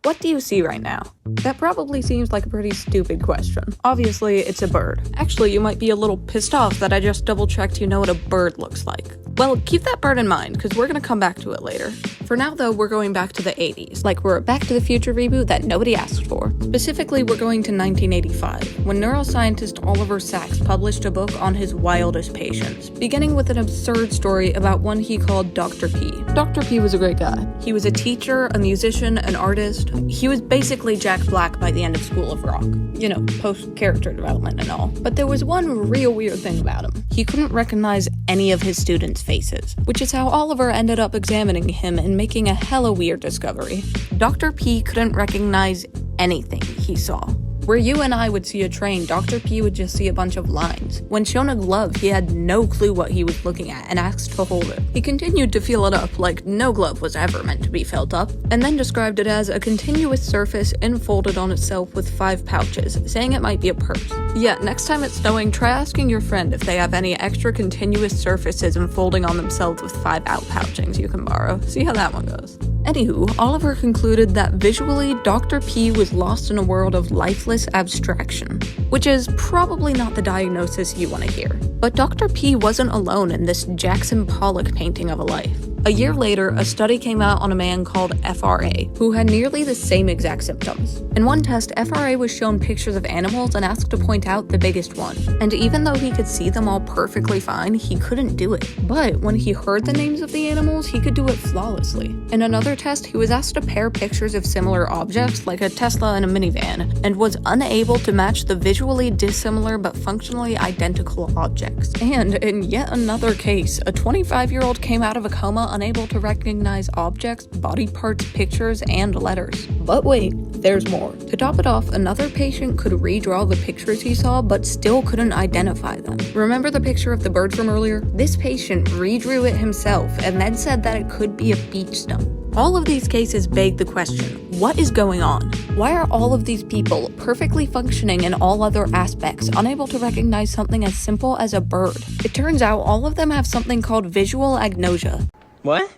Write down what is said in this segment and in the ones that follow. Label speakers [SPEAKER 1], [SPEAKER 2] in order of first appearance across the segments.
[SPEAKER 1] What do you see right now? That probably seems like a pretty stupid question. Obviously, it's a bird. Actually, you might be a little pissed off that I just double-checked you know what a bird looks like. Well, keep that bird in mind, because we're gonna come back to it later. For now, though, we're going back to the 80s, like we're a Back to the Future reboot that nobody asked for. Specifically, we're going to 1985, when neuroscientist Oliver Sacks published a book on his wildest patients, beginning with an absurd story about one he called Dr. P. Dr. P was a great guy. He was a teacher, a musician, an artist. He was basically Jack Black by the end of School of Rock. You know, post-character development and all. But there was one real weird thing about him. He couldn't recognize any of his students' faces, which is how Oliver ended up examining him and making a hella weird discovery. Dr. P couldn't recognize anything he saw. Where you and I would see a train, Dr. P would just see a bunch of lines. When shown a glove, he had no clue what he was looking at and asked to hold it. He continued to feel it up like no glove was ever meant to be felt up, and then described it as a continuous surface enfolded on itself with 5 pouches, saying it might be a purse. Yeah, next time it's snowing, try asking your friend if they have any extra continuous surfaces enfolding on themselves with 5 outpouchings you can borrow. See how that one goes. Anywho, Oliver concluded that visually, Dr. P was lost in a world of lifeless abstraction, which is probably not the diagnosis you want to hear. But Dr. P wasn't alone in this Jackson Pollock painting of a life. A year later, a study came out on a man called FRA, who had nearly the same exact symptoms. In one test, FRA was shown pictures of animals and asked to point out the biggest one. And even though he could see them all perfectly fine, he couldn't do it. But when he heard the names of the animals, he could do it flawlessly. In another test, he was asked to pair pictures of similar objects, like a Tesla and a minivan, and was unable to match the visually dissimilar but functionally identical objects. And in yet another case, a 25-year-old came out of a coma unable to recognize objects, body parts, pictures, and letters. But wait, there's more. To top it off, another patient could redraw the pictures he saw, but still couldn't identify them. Remember the picture of the bird from earlier? This patient redrew it himself, and then said that it could be a beach stump. All of these cases beg the question, what is going on? Why are all of these people, perfectly functioning in all other aspects, unable to recognize something as simple as a bird? It turns out all of them have something called visual agnosia.
[SPEAKER 2] What?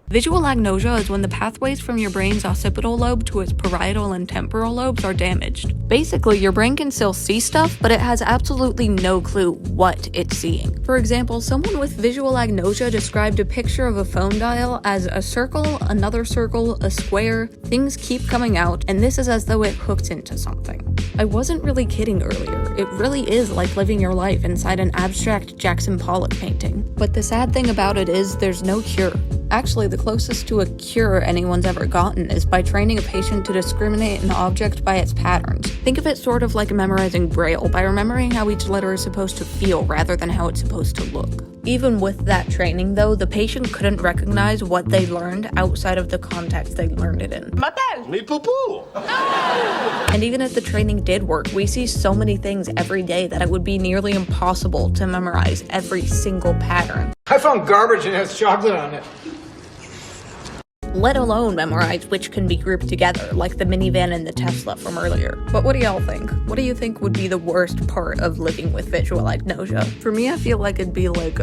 [SPEAKER 1] Visual agnosia is when the pathways from your brain's occipital lobe to its parietal and temporal lobes are damaged. Basically, your brain can still see stuff, but it has absolutely no clue what it's seeing. For example, someone with visual agnosia described a picture of a phone dial as a circle, another circle, a square, things keep coming out, and this is as though it hooks into something. I wasn't really kidding earlier. It really is like living your life inside an abstract Jackson Pollock painting. But the sad thing about it is there's no cure. Actually, the closest to a cure anyone's ever gotten is by training a patient to discriminate an object by its patterns. Think of it sort of like memorizing Braille, by remembering how each letter is supposed to feel rather than how it's supposed to look. Even with that training, though, the patient couldn't recognize what they learned outside of the context they learned it in.
[SPEAKER 2] Mi poo-poo!
[SPEAKER 1] And even if the training did work, we see so many things every day that it would be nearly impossible to memorize every single pattern.
[SPEAKER 3] I found garbage and it has chocolate on it.
[SPEAKER 1] Let alone memorize which can be grouped together, like the minivan and the Tesla from earlier. But what do y'all think? What do you think would be the worst part of living with visual agnosia? For me, I feel like it'd be like,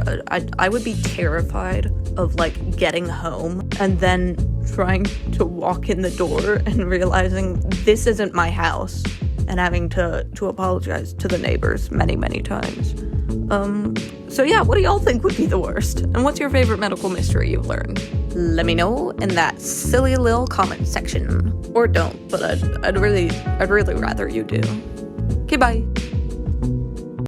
[SPEAKER 1] I would be terrified of like getting home and then trying to walk in the door and realizing this isn't my house and having to apologize to the neighbors many, many times. So yeah, what do y'all think would be the worst? And what's your favorite medical mystery you've learned? Let me know in that silly little comment section. Or don't, but I'd really rather you do. Okay, bye.